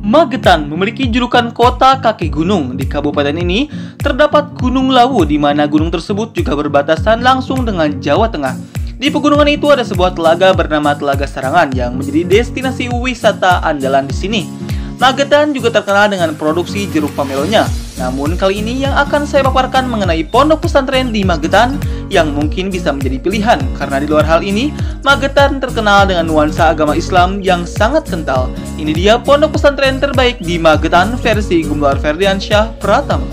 Magetan memiliki julukan kota kaki gunung. Di kabupaten ini terdapat Gunung Lawu, di mana gunung tersebut juga berbatasan langsung dengan Jawa Tengah. Di pegunungan itu ada sebuah telaga bernama Telaga Sarangan yang menjadi destinasi wisata andalan di sini. Magetan juga terkenal dengan produksi jeruk pamelonya. Namun kali ini yang akan saya paparkan mengenai pondok pesantren di Magetan yang mungkin bisa menjadi pilihan, karena di luar hal ini Magetan terkenal dengan nuansa agama Islam yang sangat kental. Ini dia pondok pesantren terbaik di Magetan versi Gumelar Ferdiansyah Pratama.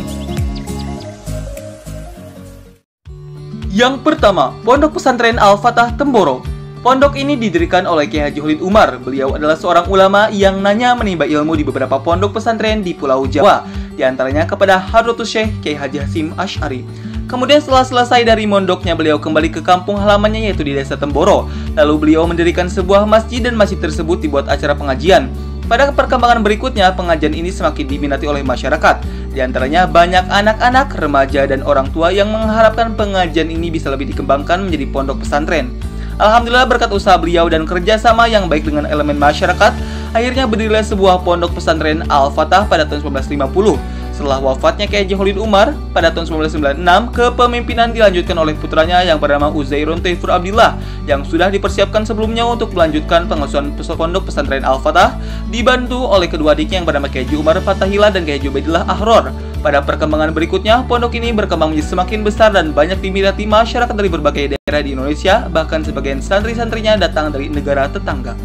Yang pertama, Pondok Pesantren Al-Fatah Temboro. Pondok ini didirikan oleh Kiai Haji Khalid Umar. Beliau adalah seorang ulama yang nanya menimba ilmu di beberapa pondok pesantren di Pulau Jawa, di antaranya kepada Hadratus Syekh Kiai Haji Hasyim Asy'ari. Kemudian setelah selesai dari mondoknya, beliau kembali ke kampung halamannya yaitu di Desa Temboro. Lalu beliau mendirikan sebuah masjid dan masjid tersebut dibuat acara pengajian. Pada perkembangan berikutnya, pengajian ini semakin diminati oleh masyarakat. Di antaranya banyak anak-anak, remaja, dan orang tua yang mengharapkan pengajian ini bisa lebih dikembangkan menjadi pondok pesantren. Alhamdulillah berkat usaha beliau dan kerjasama yang baik dengan elemen masyarakat, akhirnya berdirilah sebuah pondok pesantren Al-Fatah pada tahun 1950. Setelah wafatnya Kiai Haji Khalid Umar pada tahun 1996, kepemimpinan dilanjutkan oleh putranya yang bernama Uzairun Taifur Abdillah yang sudah dipersiapkan sebelumnya untuk melanjutkan pengasuhan pondok pesantren Al-Fatah, dibantu oleh kedua adiknya yang bernama Kiai Haji Umar Fatahillah dan Kiai Haji Ubaidillah Ahror. Pada perkembangan berikutnya, pondok ini berkembang menjadi semakin besar dan banyak diminati masyarakat dari berbagai daerah di Indonesia, bahkan sebagian santri-santrinya datang dari negara tetangga.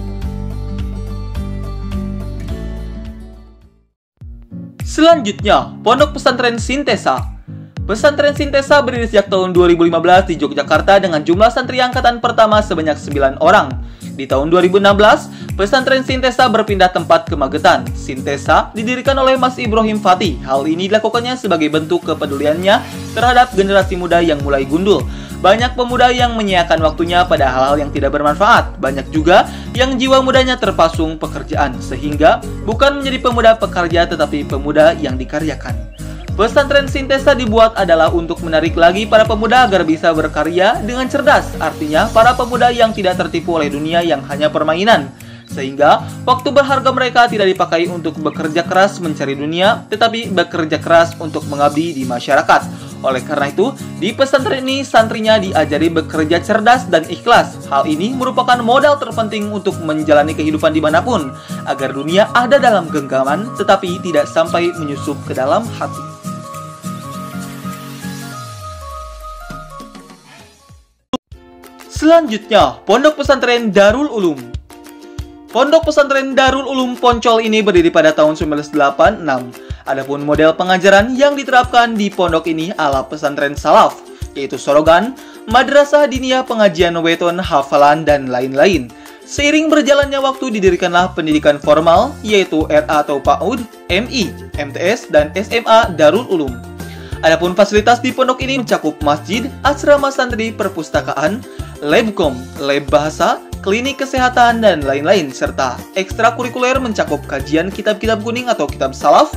Selanjutnya, Pondok Pesantren Sintesa. Pesantren Sintesa berdiri sejak tahun 2015 di Yogyakarta dengan jumlah santri angkatan pertama sebanyak 9 orang. Di tahun 2016, pesantren Sintesa berpindah tempat ke Magetan. Sintesa didirikan oleh Mas Ibrahim Fatih. Hal ini dilakukannya sebagai bentuk kepeduliannya terhadap generasi muda yang mulai gundul. Banyak pemuda yang menyia-nyiakan waktunya pada hal-hal yang tidak bermanfaat. Banyak juga yang jiwa mudanya terpasung pekerjaan, sehingga bukan menjadi pemuda pekerja tetapi pemuda yang dikaryakan. Pesantren Sintesa dibuat adalah untuk menarik lagi para pemuda agar bisa berkarya dengan cerdas. Artinya para pemuda yang tidak tertipu oleh dunia yang hanya permainan, sehingga waktu berharga mereka tidak dipakai untuk bekerja keras mencari dunia, tetapi bekerja keras untuk mengabdi di masyarakat. Oleh karena itu, di pesantren ini santrinya diajari bekerja cerdas dan ikhlas. Hal ini merupakan modal terpenting untuk menjalani kehidupan dimanapun, agar dunia ada dalam genggaman tetapi tidak sampai menyusup ke dalam hati. Selanjutnya, Pondok Pesantren Darul Ulum. Pondok Pesantren Darul Ulum Poncol ini berdiri pada tahun 1986. Adapun model pengajaran yang diterapkan di pondok ini ala pesantren salaf, yaitu sorogan, madrasah diniyah, pengajian weton, hafalan, dan lain-lain. Seiring berjalannya waktu didirikanlah pendidikan formal, yaitu RA atau PAUD, MI, MTS, dan SMA Darul Ulum. Adapun fasilitas di pondok ini mencakup masjid, asrama santri, perpustakaan, labkom, lab bahasa, klinik kesehatan, dan lain-lain, serta ekstrakurikuler mencakup kajian kitab-kitab kuning atau kitab salaf,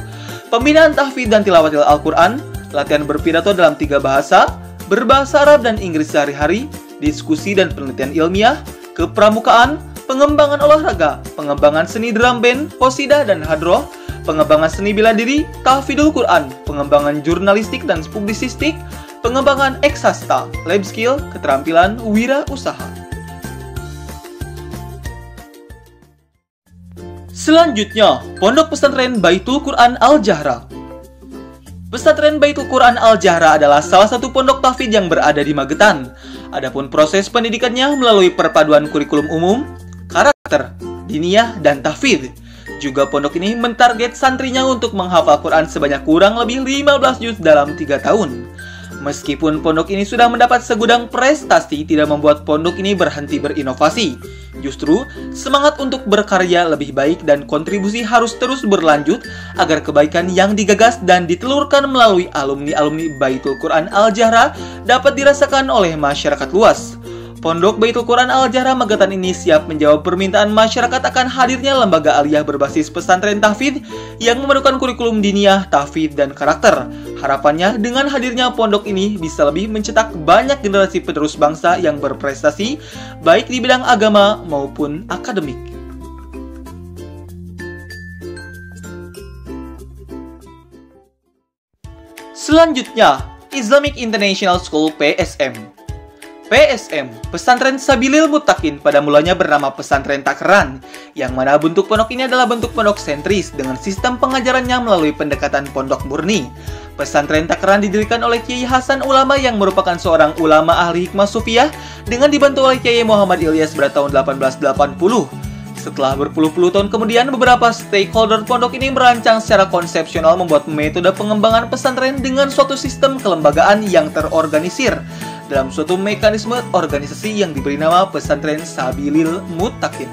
pembinaan tahfidz dan tilawatil Al-Quran, latihan berpidato dalam 3 bahasa, berbahasa Arab dan Inggris sehari-hari, diskusi dan penelitian ilmiah, kepramukaan, pengembangan olahraga, pengembangan seni drum band, qosidah dan hadroh, pengembangan seni bela diri, tahfidzul Quran, pengembangan jurnalistik dan publisistik, pengembangan eksasta, lab skill, keterampilan wirausaha. Selanjutnya, Pondok Pesantren Baitul Quran Al-Jahra. Pesantren Baitul Quran Al-Jahra adalah salah satu pondok tahfidz yang berada di Magetan. Adapun proses pendidikannya melalui perpaduan kurikulum umum, karakter, diniyah, dan tahfidz. Juga pondok ini mentarget santrinya untuk menghafal Quran sebanyak kurang lebih 15 juz dalam 3 tahun. Meskipun pondok ini sudah mendapat segudang prestasi, tidak membuat pondok ini berhenti berinovasi. Justru, semangat untuk berkarya lebih baik dan kontribusi harus terus berlanjut agar kebaikan yang digagas dan ditelurkan melalui alumni-alumni Baitul Quran Al-Jahra dapat dirasakan oleh masyarakat luas. Pondok Baitul Quran Al-Jahra Magetan ini siap menjawab permintaan masyarakat akan hadirnya lembaga aliyah berbasis pesantren tahfidz yang memadukan kurikulum diniyah, tahfidz, dan karakter. Harapannya dengan hadirnya pondok ini bisa lebih mencetak banyak generasi penerus bangsa yang berprestasi baik di bidang agama maupun akademik. Selanjutnya, Islamic International School (PSM). PSM, Pesantren Sabilil Muttaqin, pada mulanya bernama Pesantren Takeran, yang mana bentuk pondok ini adalah bentuk pondok sentris dengan sistem pengajarannya melalui pendekatan pondok murni. Pesantren Takeran didirikan oleh Kiai Hasan Ulama yang merupakan seorang ulama ahli hikmah sufiah dengan dibantu oleh Kiai Muhammad Ilyas pada tahun 1880. Setelah berpuluh-puluh tahun kemudian, beberapa stakeholder pondok ini merancang secara konsepsional membuat metode pengembangan pesantren dengan suatu sistem kelembagaan yang terorganisir dalam suatu mekanisme organisasi yang diberi nama Pesantren Sabilil Muttaqin,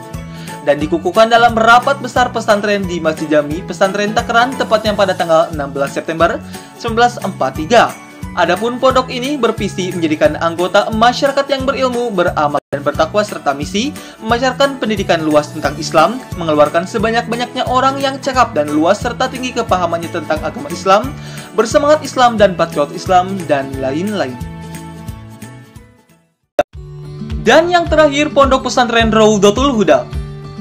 dan dikukuhkan dalam rapat besar pesantren di Masjid Jami Pesantren Takeran tepatnya pada tanggal 16 September 1943. Adapun pondok ini bervisi menjadikan anggota masyarakat yang berilmu, beramal dan bertakwa serta misi memasarkan pendidikan luas tentang Islam, mengeluarkan sebanyak-banyaknya orang yang cakap dan luas serta tinggi kepahamannya tentang agama Islam, bersemangat Islam dan patriot Islam, dan lain-lain. Dan yang terakhir, Pondok Pesantren Raudhatul Huda.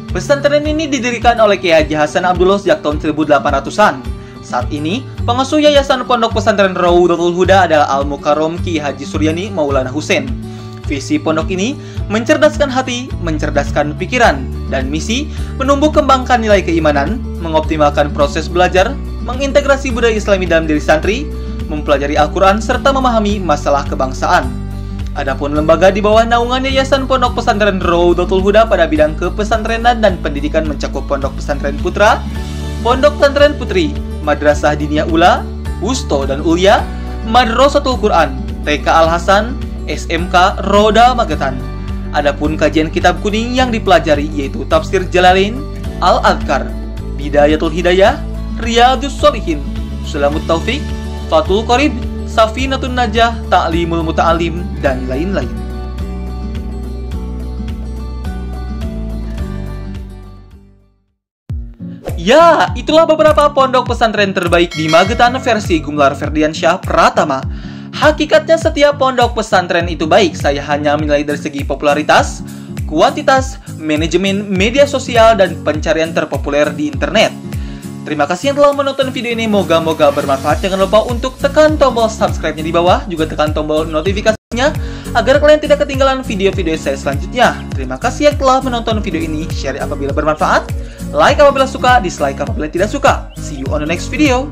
Pesantren ini didirikan oleh Kiai Haji Hasan Abdullah sejak tahun 1800-an. Saat ini, pengasuh Yayasan Pondok Pesantren Raudhatul Huda adalah Al-Mukarram Kiai Haji Suryani Maulana Husain. Visi pondok ini mencerdaskan hati, mencerdaskan pikiran, dan misi menumbuh kembangkan nilai keimanan, mengoptimalkan proses belajar, mengintegrasi budaya Islami dalam diri santri, mempelajari Al-Quran, serta memahami masalah kebangsaan. Adapun lembaga di bawah naungan Yayasan Pondok Pesantren Raudhatul Huda pada bidang kepesantrenan dan pendidikan mencakup Pondok Pesantren Putra, Pondok Pesantren Putri, Madrasah Diniyah Ula, Wusto dan Ulia, Madrasatul Quran, TK Al-Hasan, SMK Roda Magetan. Adapun kajian kitab kuning yang dipelajari yaitu Tafsir Jalalain, Al-Adhkar, Bidayatul Hidayah, Riyadhus Shalihin, Sulamut Taufik, Fathul Qorib, Safinatun Najah, Ta'limul Muta'alim, dan lain-lain. Ya, itulah beberapa pondok pesantren terbaik di Magetan versi Gumelar Ferdiansyah Pratama. Hakikatnya setiap pondok pesantren itu baik, saya hanya menilai dari segi popularitas, kuantitas, manajemen media sosial, dan pencarian terpopuler di internet. Terima kasih yang telah menonton video ini, moga-moga bermanfaat. Jangan lupa untuk tekan tombol subscribe-nya di bawah, juga tekan tombol notifikasinya agar kalian tidak ketinggalan video-video saya selanjutnya. Terima kasih yang telah menonton video ini, share apabila bermanfaat, like apabila suka, dislike apabila tidak suka. See you on the next video.